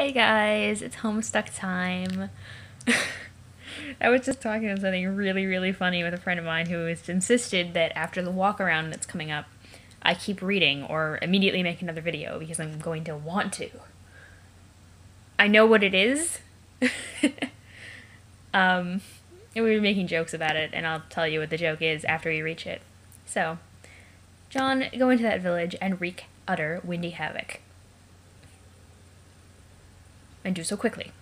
Hey guys, it's Homestuck time. I was just talking about something really funny with a friend of mine who has insisted that after the walk around that's coming up, I keep reading or immediately make another video because I'm going to want to. I know what it is. And we were making jokes about it, and I'll tell you what the joke is after we reach it. So, John, go into that village and wreak utter windy havoc. And do so quickly.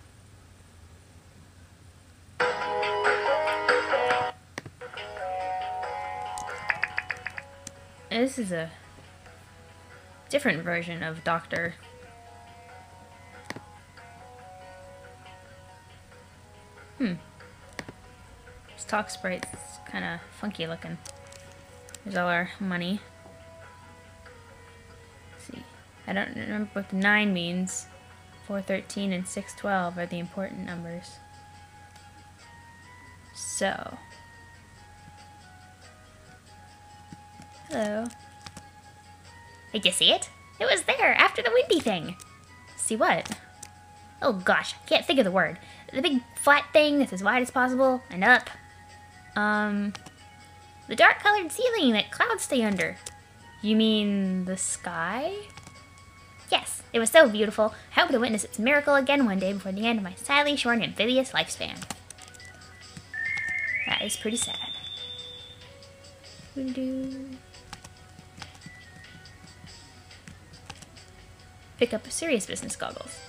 This is a different version of Doctor. This talk sprite's kind of funky looking. There's all our money. Let's see. I don't remember what the 9 means. 413 and 612 are the important numbers. So. Hello. Did you see it? It was there, after the windy thing. See what? Oh gosh, can't think of the word. The big flat thing that's as wide as possible and up. The dark colored ceiling that clouds stay under. You mean the sky? Yes, it was so beautiful. I hope to witness its miracle again one day before the end of my sadly short amphibious lifespan. That is pretty sad. Pick up serious business goggles.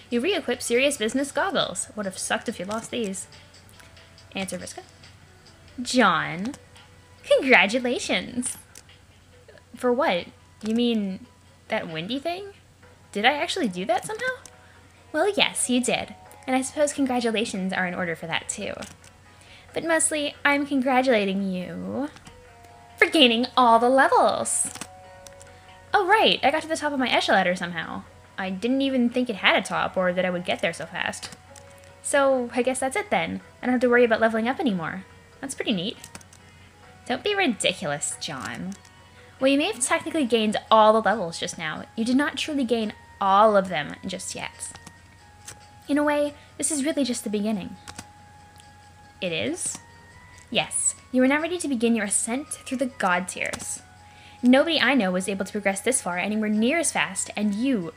You re-equip serious business goggles. Would have sucked if you lost these. Answer, Vriska. John, congratulations. For what? You mean that windy thing? Did I actually do that somehow? Well, yes, you did. And I suppose congratulations are in order for that too. But mostly, I'm congratulating you for gaining all the levels. Oh right, I got to the top of my echelon somehow. I didn't even think it had a top or that I would get there so fast. So I guess that's it then. I don't have to worry about leveling up anymore. That's pretty neat. Don't be ridiculous, John. Well, you may have technically gained all the levels just now. You did not truly gain all of them just yet. In a way, this is really just the beginning. It is? Yes, you are now ready to begin your ascent through the God tiers. Nobody I know was able to progress this far anywhere near as fast, and you...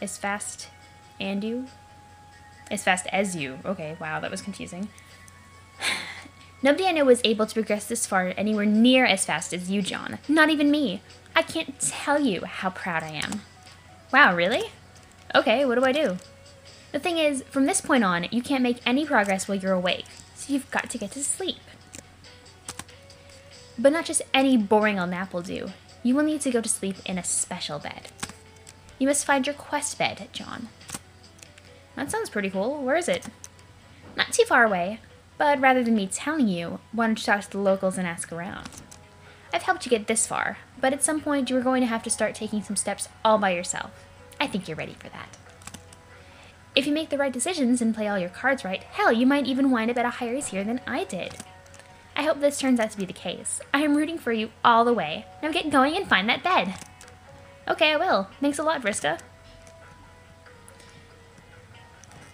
As fast and you? As fast as you. Okay, wow, that was confusing. Nobody I know was able to progress this far anywhere near as fast as you, John. Not even me. I can't tell you how proud I am. Wow, really? Okay, what do I do? The thing is, from this point on, you can't make any progress while you're awake, so you've got to get to sleep. But not just any boring old nap will do. You will need to go to sleep in a special bed. You must find your quest bed, John. That sounds pretty cool. Where is it? Not too far away, but rather than me telling you, why don't you talk to the locals and ask around? I've helped you get this far, but at some point you are going to have to start taking some steps all by yourself. I think you're ready for that. If you make the right decisions and play all your cards right, hell, you might even wind up at a higher tier than I did. I hope this turns out to be the case. I am rooting for you all the way. Now get going and find that bed. Okay, I will. Thanks a lot, Vriska.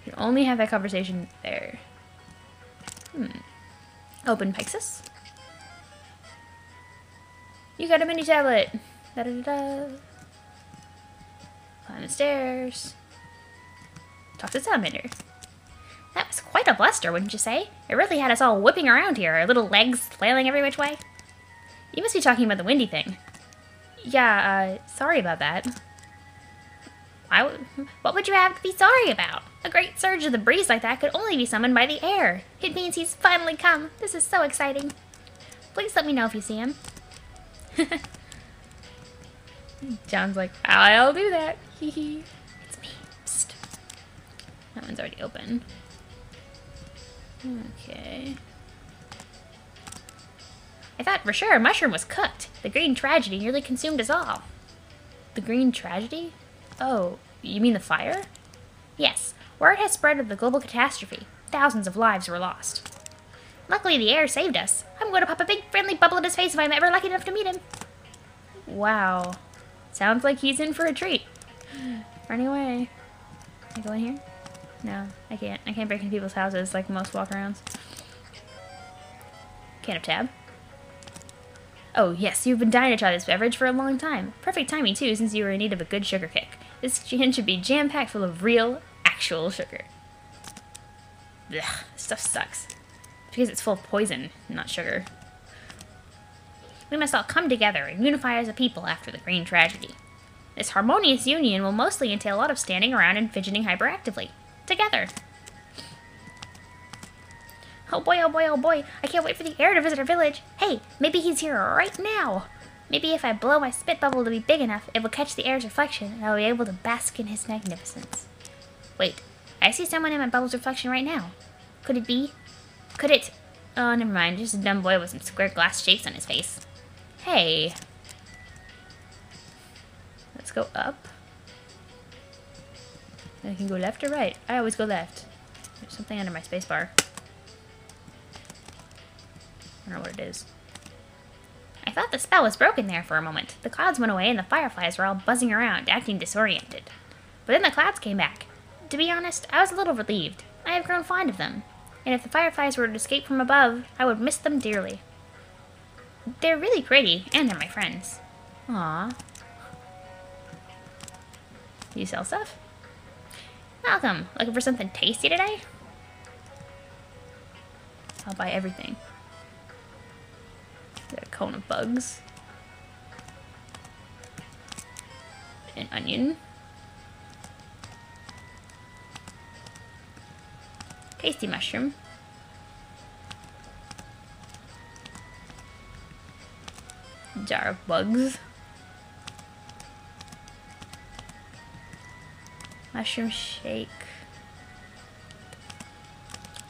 You can only have that conversation there. Open Pixis. You got a mini tablet. Da-da-da-da. Climb the stairs. Talk to Soundbender. That was quite a bluster, wouldn't you say? It really had us all whipping around here, our little legs flailing every which way. You must be talking about the windy thing. Yeah, sorry about that. What would you have to be sorry about? A great surge of the breeze like that could only be summoned by the air. It means he's finally come. This is so exciting. Please let me know if you see him. John's like, I'll do that. Hee hee. It's me. Psst. That one's already open. Okay. I thought for sure a mushroom was cooked. The green tragedy nearly consumed us all. The green tragedy? Oh, you mean the fire? Yes. Word has spread of the global catastrophe. Thousands of lives were lost. Luckily, the air saved us. I'm going to pop a big friendly bubble in his face if I'm ever lucky enough to meet him. Wow. Sounds like he's in for a treat. Running away. Can I go in here? No, I can't. I can't break into people's houses like most walk-arounds. Can of tab. Oh, yes, you've been dying to try this beverage for a long time. Perfect timing, too, since you were in need of a good sugar kick. This gin should be jam-packed full of real, actual sugar. Ugh, this stuff sucks. It's because it's full of poison, not sugar. We must all come together and unify as a people after the Green Tragedy. This harmonious union will mostly entail a lot of standing around and fidgeting hyperactively. Together. Oh boy, oh boy, oh boy. I can't wait for the heir to visit our village. Hey, maybe he's here right now. Maybe if I blow my spit bubble to be big enough, it will catch the heir's reflection, and I'll be able to bask in his magnificence. Wait, I see someone in my bubble's reflection right now. Could it be? Could it? Oh, never mind. Just a dumb boy with some square glass shapes on his face. Hey. Let's go up. I can go left or right. I always go left. There's something under my spacebar. I don't know what it is. I thought the spell was broken there for a moment. The clouds went away and the fireflies were all buzzing around, acting disoriented. But then the clouds came back. To be honest, I was a little relieved. I have grown fond of them. And if the fireflies were to escape from above, I would miss them dearly. They're really pretty, and they're my friends. Aww. You sell stuff? Welcome. Looking for something tasty today? I'll buy everything. Got a cone of bugs. An onion. Tasty mushroom. Jar of bugs. Mushroom shake.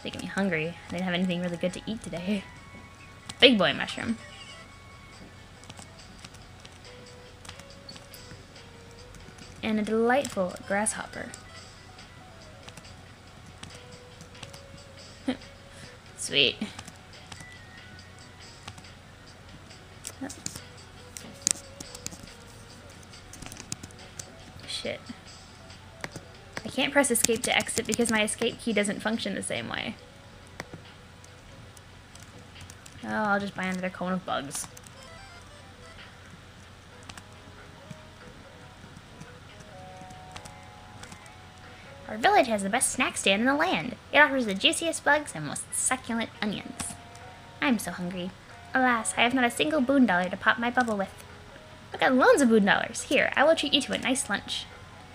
Making me hungry. I didn't have anything really good to eat today. Big boy mushroom. And a delightful grasshopper. Sweet. Oh. Shit. I can't press escape to exit because my escape key doesn't function the same way. Oh, I'll just buy another cone of bugs. Our village has the best snack stand in the land. It offers the juiciest bugs and most succulent onions. I'm so hungry. Alas, I have not a single boon dollar to pop my bubble with. I've got loads of boon dollars. Here, I will treat you to a nice lunch.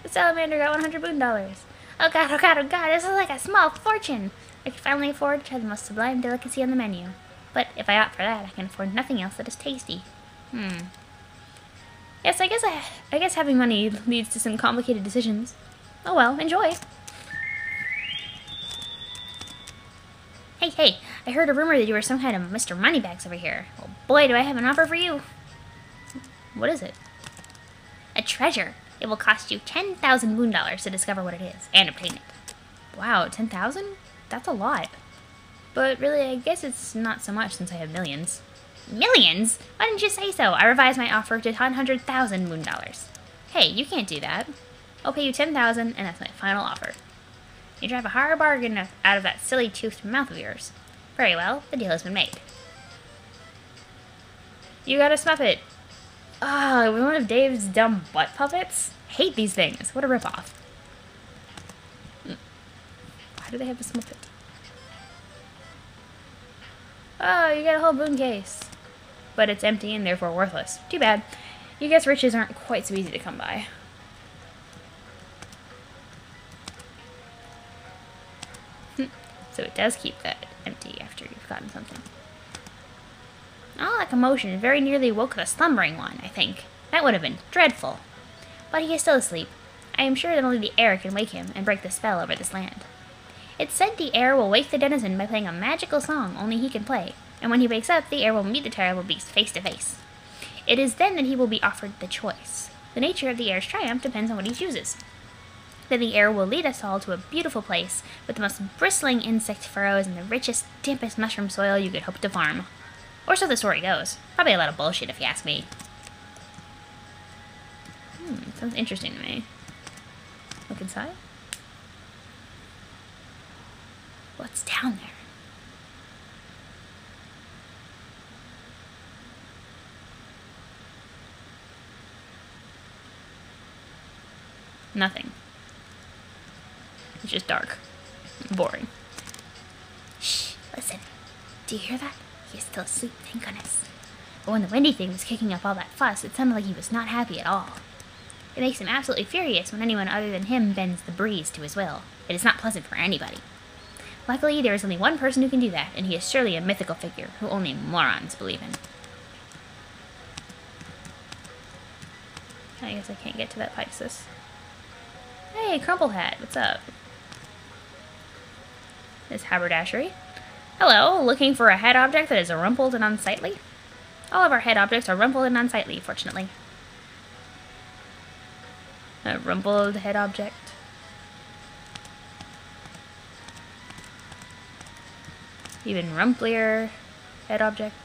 The salamander got 100 boon dollars. Oh god, oh god, oh god, this is like a small fortune. I can finally afford to try the most sublime delicacy on the menu. But if I opt for that, I can afford nothing else that is tasty. Yes, I guess having money leads to some complicated decisions. Oh well, enjoy. Hey, hey, I heard a rumor that you were some kind of Mr. Moneybags over here. Well, boy, do I have an offer for you. What is it? A treasure. It will cost you 10,000 moon dollars to discover what it is and obtain it. Wow, 10,000? That's a lot. But really, I guess it's not so much since I have millions. Millions? Why didn't you say so? I revised my offer to 100,000 moon dollars. Hey, you can't do that. I'll pay you 10,000, and that's my final offer. You drive a hard bargain out of that silly toothed mouth of yours. Very well, the deal has been made. You gotta snuff it. Ah, oh, one of Dave's dumb butt puppets? Hate these things. What a ripoff. Why do they have to snuff it? Oh, you got a whole boon case. But it's empty and therefore worthless. Too bad. You guess riches aren't quite so easy to come by. So it does keep that empty after you've gotten something. All that commotion very nearly woke the slumbering one, I think. That would have been dreadful. But he is still asleep. I am sure that only the heir can wake him and break the spell over this land. It's said the heir will wake the denizen by playing a magical song only he can play, and when he wakes up, the heir will meet the terrible beast face to face. It is then that he will be offered the choice. The nature of the heir's triumph depends on what he chooses. Then the heir will lead us all to a beautiful place with the most bristling insect furrows and the richest, dampest mushroom soil you could hope to farm. Or so the story goes. Probably a lot of bullshit if you ask me. Sounds interesting to me. Look inside. What's down there? Nothing. It's just dark. Boring. Shh, listen. Do you hear that? He is still asleep, thank goodness. But when the windy thing was kicking up all that fuss, it sounded like he was not happy at all. It makes him absolutely furious when anyone other than him bends the breeze to his will. It is not pleasant for anybody. Luckily, there is only one person who can do that, and he is surely a mythical figure who only morons believe in. I guess I can't get to that Pisces. Hey, Crumple Hat, what's up? This haberdashery. Hello, looking for a head object that is rumpled and unsightly? All of our head objects are rumpled and unsightly, fortunately. A rumpled head object. Even rumplier head object.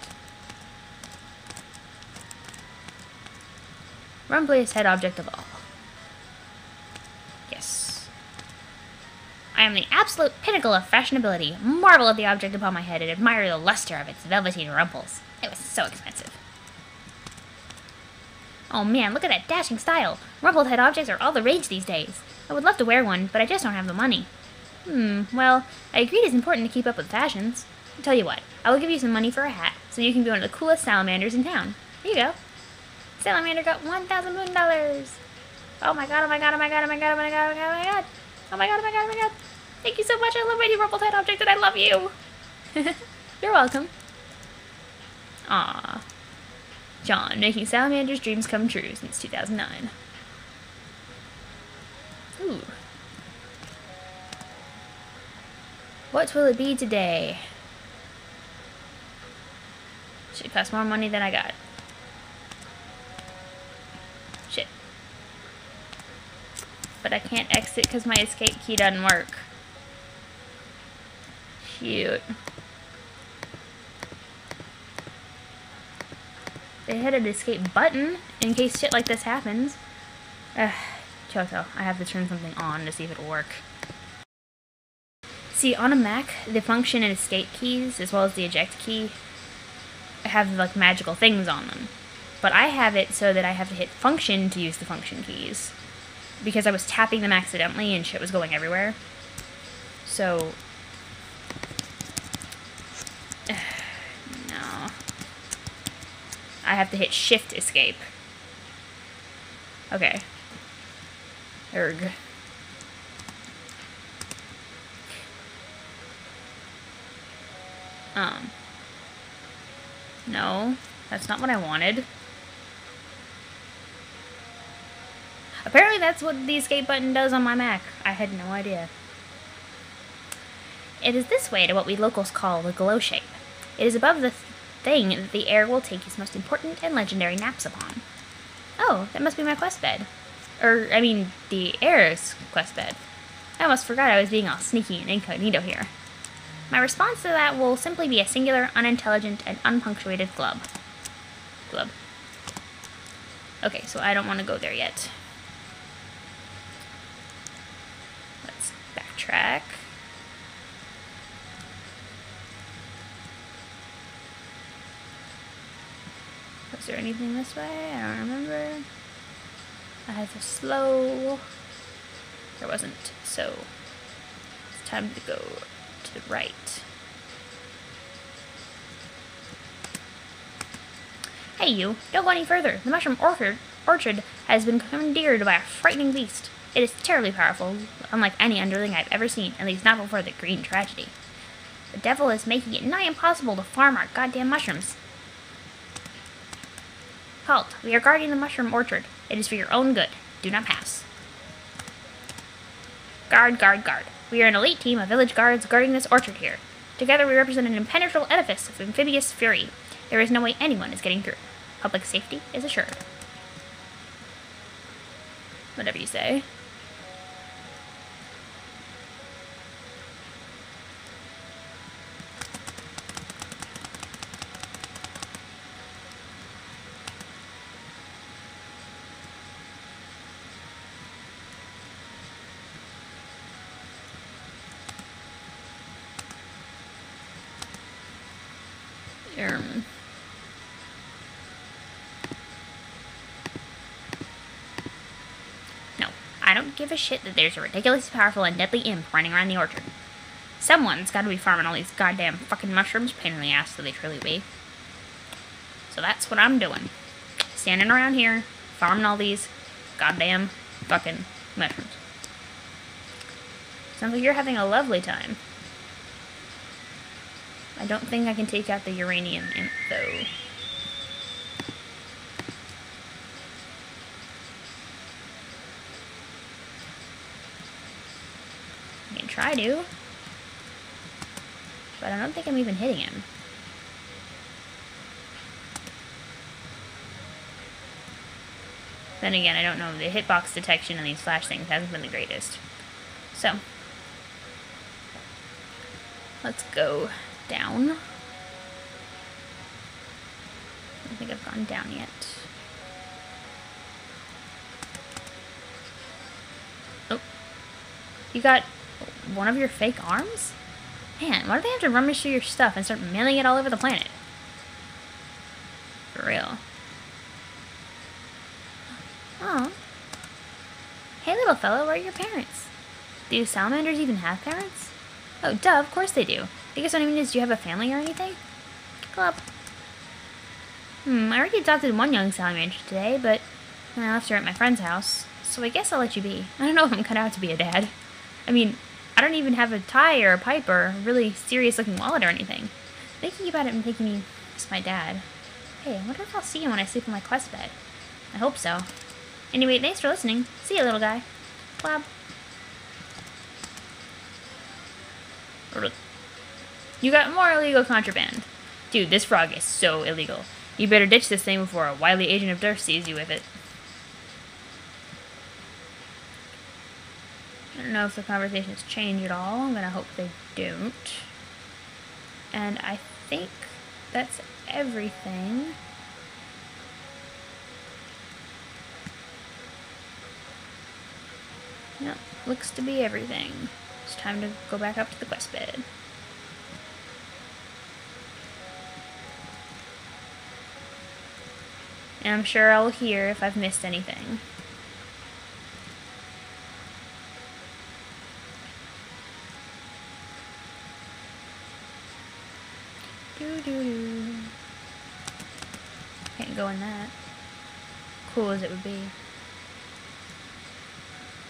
Rumpliest head object of all. Yes. I am the absolute pinnacle of fashionability. Marvel at the object upon my head and admire the luster of its velveteen rumples. It was so expensive. Oh man, look at that dashing style. Rumpled head objects are all the rage these days. I would love to wear one, but I just don't have the money. Well, I agreed it's important to keep up with fashions. I'll tell you what, I will give you some money for a hat, so you can be one of the coolest salamanders in town. Here you go. Salamander got 1,000 moon dollars. Oh my god, oh my god, oh my god, oh my god, oh my god, oh my god, oh my god. Oh my god, oh my god, oh my god. Thank you so much, I love my new rumpled head object and I love you. You're welcome. Aww. John, making Salamander's dreams come true since 2009. Ooh. What will it be today? Should cost more money than I got. Shit. But I can't exit because my escape key doesn't work. Shoot. They had an escape button in case shit like this happens. Choto, I have to turn something on to see if it'll work. See, on a Mac, the function and escape keys, as well as the eject key, have like magical things on them. But I have it so that I have to hit function to use the function keys. Because I was tapping them accidentally and shit was going everywhere. So... no. I have to hit shift escape. Okay. Erg. No, that's not what I wanted. Apparently that's what the escape button does on my Mac. I had no idea. It is this way to what we locals call the glow shape. It is above the thing that the heir will take his most important and legendary naps upon. Oh, that must be my quest bed. I mean, the heir's quest bed. I almost forgot I was being all sneaky and incognito here. My response to that will simply be a singular, unintelligent, and unpunctuated glub. Glub. Okay, so I don't want to go there yet. Let's backtrack. Was there anything this way? I don't remember. I had to slow. There wasn't, so it's time to go to the right. Hey you, don't go any further. The mushroom orchard has been commandeered by a frightening beast. It is terribly powerful, unlike any underling I've ever seen, at least not before the Green Tragedy. The devil is making it nigh impossible to farm our goddamn mushrooms. Halt, we are guarding the mushroom orchard. It is for your own good. Do not pass. Guard, guard, guard. We are an elite team of village guards guarding this orchard here. Together we represent an impenetrable edifice of amphibious fury. There is no way anyone is getting through. Public safety is assured. Whatever you say. No, I don't give a shit that there's a ridiculously powerful and deadly imp running around the orchard. Someone's gotta be farming all these goddamn fucking mushrooms, pain in the ass so they truly be. So that's what I'm doing. Standing around here, farming all these goddamn fucking mushrooms. Sounds like you're having a lovely time. I don't think I can take out the uranium imp, though. I can try to. But I don't think I'm even hitting him. Then again, I don't know. The hitbox detection on these flash things hasn't been the greatest. So, let's go down. I don't think I've gone down yet. Oh. You got one of your fake arms? Man, why do they have to rummage through your stuff and start mailing it all over the planet? For real. Oh. Hey, little fella, where are your parents? Do salamanders even have parents? Oh, duh, of course they do. I guess what I mean is, do you have a family or anything? Club. I already adopted one young salamander today, but I left her at my friend's house, so I guess I'll let you be. I don't know if I'm cut out to be a dad. I mean, I don't even have a tie or a pipe or a really serious-looking wallet or anything. Thinking about it and making me miss my dad. Hey, I wonder if I'll see him when I sleep in my quest bed. I hope so. Anyway, thanks for listening. See ya, little guy. Plab. You got more illegal contraband. Dude, this frog is so illegal. You better ditch this thing before a wily agent of Durst sees you with it. I don't know if the conversations change at all. I'm gonna hope they don't. And I think that's everything. Yep, looks to be everything. It's time to go back up to the quest bed. And I'm sure I'll hear if I've missed anything. Doo-doo-doo. Can't go in that. Cool as it would be.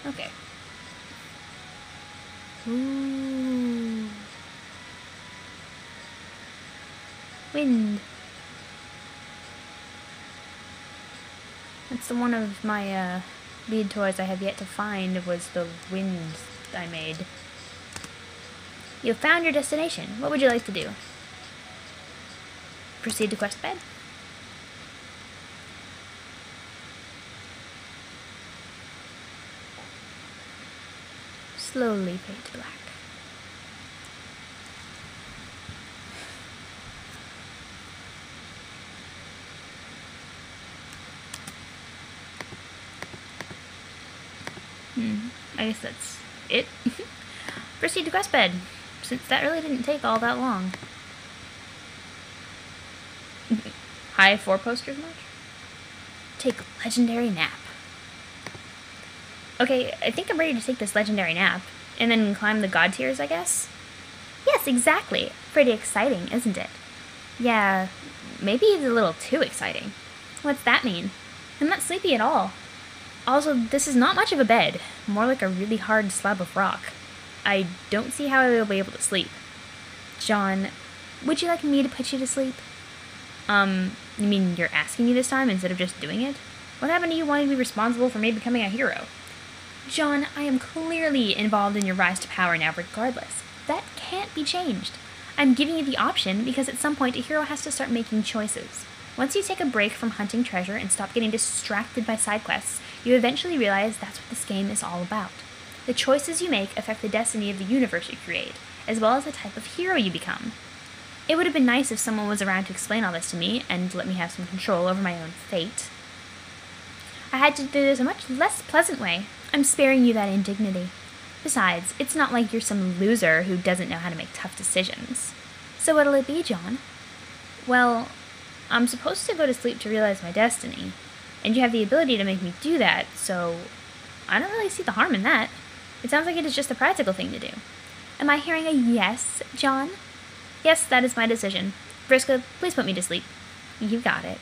Okay. Ooh. Wind. That's the one of my lead toys I have yet to find, was the wind I made. You found your destination. What would you like to do? Proceed to quest bed? Slowly fade to black. I guess that's it. Proceed to quest bed, since that really didn't take all that long. High 4 posters much? Take legendary nap. Okay, I think I'm ready to take this legendary nap, and then climb the god tiers, I guess? Yes, exactly. Pretty exciting, isn't it? Yeah, maybe it's a little too exciting. What's that mean? I'm not sleepy at all. Also, this is not much of a bed, more like a really hard slab of rock. I don't see how I will be able to sleep. John, would you like me to put you to sleep? You mean you're asking me this time instead of just doing it? What happened to you wanting to be responsible for me becoming a hero? John, I am clearly involved in your rise to power now regardless. That can't be changed. I'm giving you the option because at some point a hero has to start making choices. Once you take a break from hunting treasure and stop getting distracted by side quests, you eventually realize that's what this game is all about. The choices you make affect the destiny of the universe you create, as well as the type of hero you become. It would have been nice if someone was around to explain all this to me and let me have some control over my own fate. I had to do this a much less pleasant way. I'm sparing you that indignity. Besides, it's not like you're some loser who doesn't know how to make tough decisions. So what'll it be, John? Well, I'm supposed to go to sleep to realize my destiny, and you have the ability to make me do that, so I don't really see the harm in that. It sounds like it is just a practical thing to do. Am I hearing a yes, John? Yes, that is my decision. Vriska, please put me to sleep. You got it.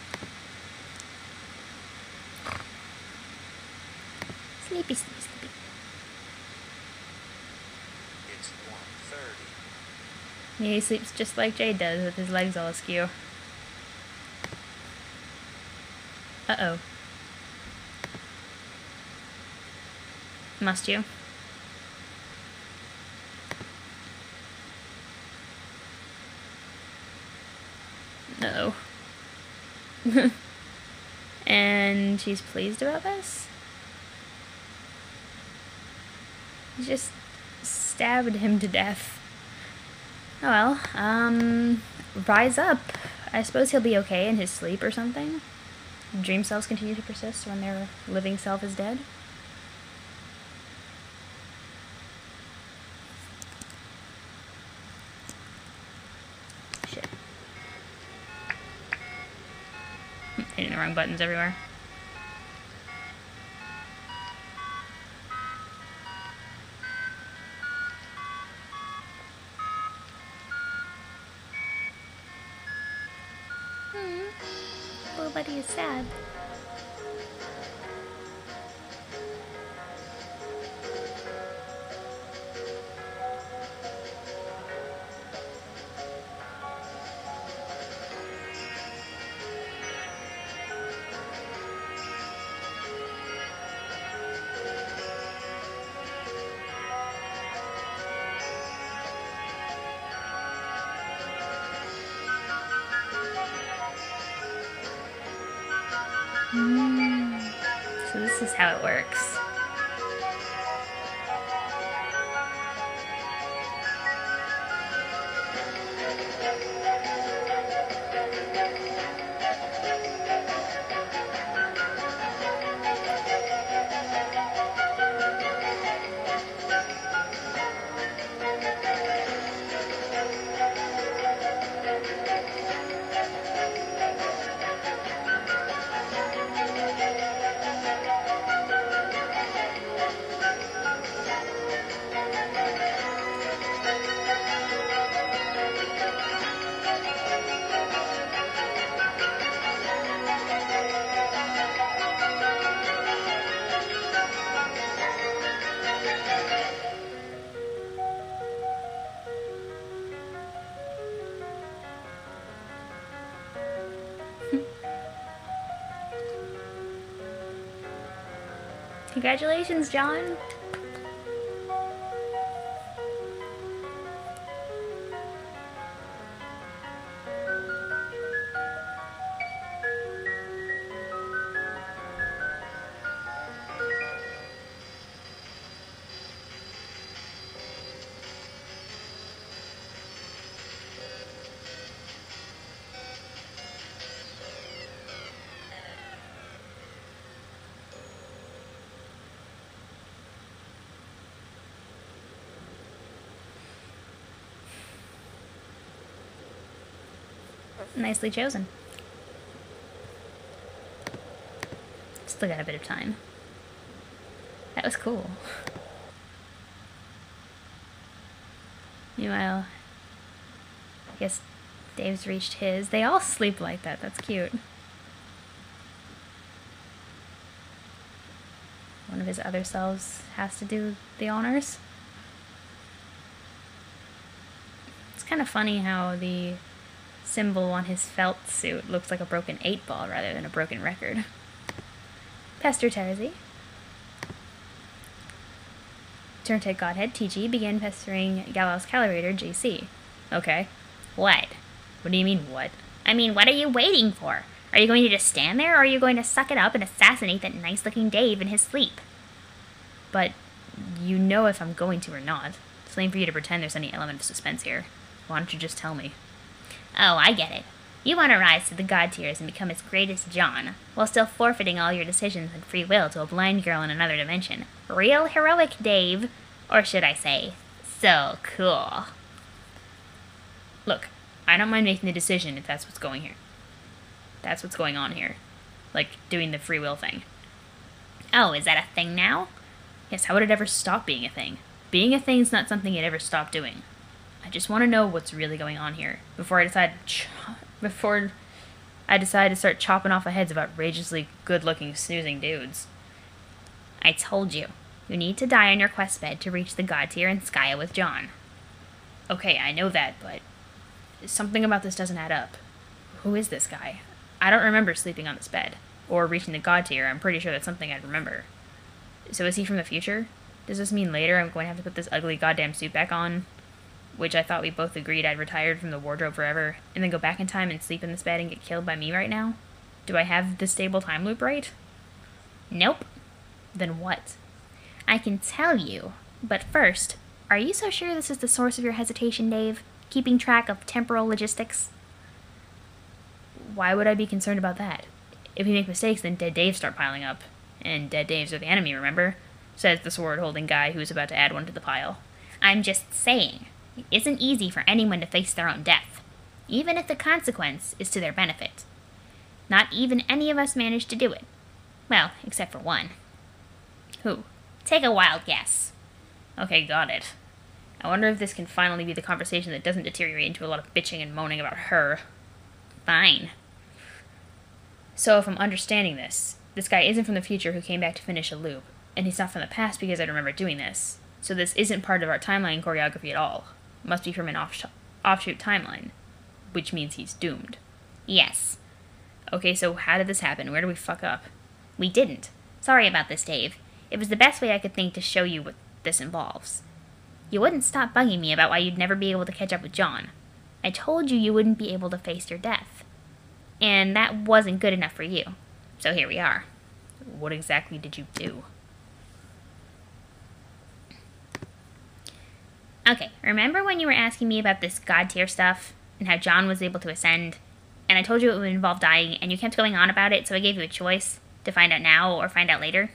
Sleepy, sleepy, sleepy. It's 1:30. Yeah, he sleeps just like Jade does, with his legs all askew. Uh-oh. Must you? Uh-oh. And she's pleased about this? He just stabbed him to death. Oh well, rise up. I suppose he'll be okay in his sleep or something. Dream selves continue to persist when their living self is dead. Shit. Hitting the wrong buttons everywhere. Little buddy is sad. So this is how it works. Congratulations, John. Nicely chosen. Still got a bit of time. That was cool. Meanwhile, I guess Dave's reached his. They all sleep like that. That's cute. One of his other selves has to do the honors. It's kind of funny how the symbol on his felt suit looks like a broken 8-ball rather than a broken record. Pester Terzi. Turned-head Godhead TG began pestering Gallows Calibrator JC. Okay. What? What do you mean, what? I mean, what are you waiting for? Are you going to just stand there, or are you going to suck it up and assassinate that nice-looking Dave in his sleep? But you know if I'm going to or not. It's lame for you to pretend there's any element of suspense here. Why don't you just tell me? Oh, I get it. You want to rise to the god tiers and become its greatest John, while still forfeiting all your decisions and free will to a blind girl in another dimension. Real heroic, Dave. Or should I say, so cool. Look, I don't mind making the decision if that's what's going here. That's what's going on here. Like, doing the free will thing. Oh, is that a thing now? Yes, how would it ever stop being a thing? Being a thing is not something it ever stopped doing. I just want to know what's really going on here before I decide to start chopping off the heads of outrageously good-looking, snoozing dudes. I told you. You need to die on your quest bed to reach the god tier in Skya with John. Okay, I know that, but something about this doesn't add up. Who is this guy? I don't remember sleeping on this bed, or reaching the god tier. I'm pretty sure that's something I'd remember. So is he from the future? Does this mean later I'm going to have to put this ugly goddamn suit back on? Which I thought we both agreed I'd retired from the wardrobe forever, and then go back in time and sleep in this bed and get killed by me right now? Do I have the stable time loop right? Nope. Then what? I can tell you, but first, are you so sure this is the source of your hesitation, Dave? Keeping track of temporal logistics? Why would I be concerned about that? If we make mistakes, then dead Daves start piling up. And dead Daves are the enemy, remember? Says the sword-holding guy who's about to add one to the pile. I'm just saying, it isn't easy for anyone to face their own death, even if the consequence is to their benefit. Not even any of us managed to do it. Well, except for one. Who? Take a wild guess. Okay, got it. I wonder if this can finally be the conversation that doesn't deteriorate into a lot of bitching and moaning about her. Fine. So if I'm understanding this guy isn't from the future who came back to finish a loop, and he's not from the past because I remember doing this. So this isn't part of our timeline choreography at all. Must be from an offshoot timeline, which means he's doomed. Yes. Okay, so how did this happen? Where did we fuck up? We didn't. Sorry about this, Dave. It was the best way I could think to show you what this involves. You wouldn't stop bugging me about why you'd never be able to catch up with John. I told you wouldn't be able to face your death. And that wasn't good enough for you. So here we are. What exactly did you do? Okay, remember when you were asking me about this god tier stuff? And how John was able to ascend? And I told you it would involve dying, and you kept going on about it, so I gave you a choice to find out now or find out later?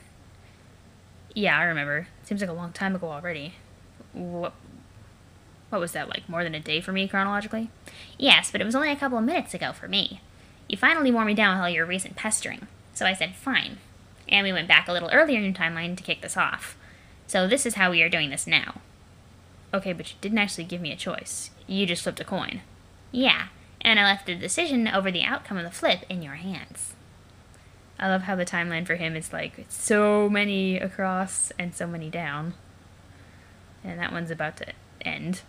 Yeah, I remember. Seems like a long time ago already. What was that, like more than a day for me chronologically? Yes, but it was only a couple of minutes ago for me. You finally wore me down with all your recent pestering, so I said fine. And we went back a little earlier in your timeline to kick this off. So this is how we are doing this now. Okay, but you didn't actually give me a choice. You just flipped a coin. Yeah, and I left the decision over the outcome of the flip in your hands. I love how the timeline for him is like so many across and so many down. And that one's about to end.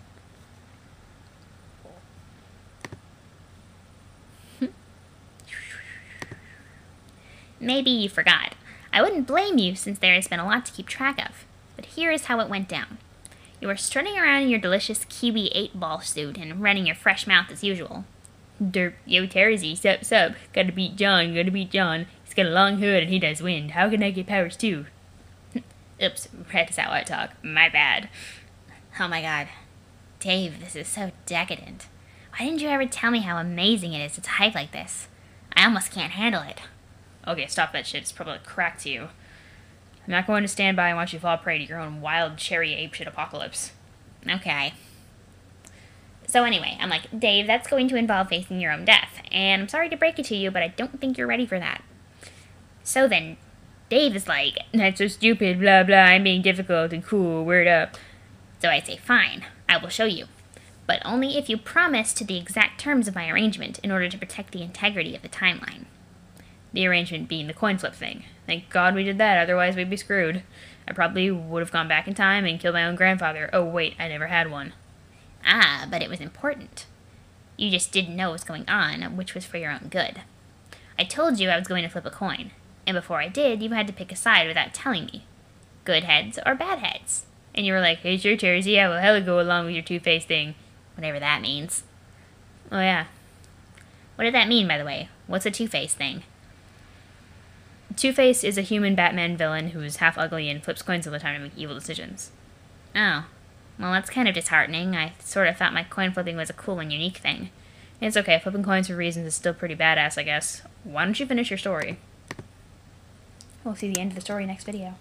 Maybe you forgot. I wouldn't blame you since there has been a lot to keep track of. But here is how it went down. You were strutting around in your delicious Kiwi 8-ball suit and running your fresh mouth as usual. Derp, yo Tersey, sup, gotta beat John. He's got a long hood and he does wind. How can I get powers too? Oops, practice how I talk. My bad. Oh my god. Dave, this is so decadent. Why didn't you ever tell me how amazing it is to type like this? I almost can't handle it. Okay, stop that shit. It's probably crack to you. I'm not going to stand by and watch you fall prey to your own wild cherry apeshit apocalypse. Okay. So anyway, I'm like, Dave, that's going to involve facing your own death. And I'm sorry to break it to you, but I don't think you're ready for that. So then, Dave is like, that's so stupid, blah blah, I'm being difficult and cool, word up. So I say, fine, I will show you. But only if you promise to the exact terms of my arrangement in order to protect the integrity of the timeline. The arrangement being the coin flip thing. Thank God we did that, otherwise we'd be screwed. I probably would have gone back in time and killed my own grandfather. Oh wait, I never had one. Ah, but it was important. You just didn't know what was going on, which was for your own good. I told you I was going to flip a coin, and before I did, you had to pick a side without telling me. Good heads or bad heads. And you were like, hey sure Tersey, I will hella go along with your two-face thing. Whatever that means. Oh yeah. What did that mean, by the way? What's a two-face thing? Two-Face is a human Batman villain who's half ugly and flips coins all the time to make evil decisions. Oh. Well, that's kind of disheartening. I sort of thought my coin flipping was a cool and unique thing. It's okay, flipping coins for reasons is still pretty badass, I guess. Why don't you finish your story? We'll see the end of the story next video.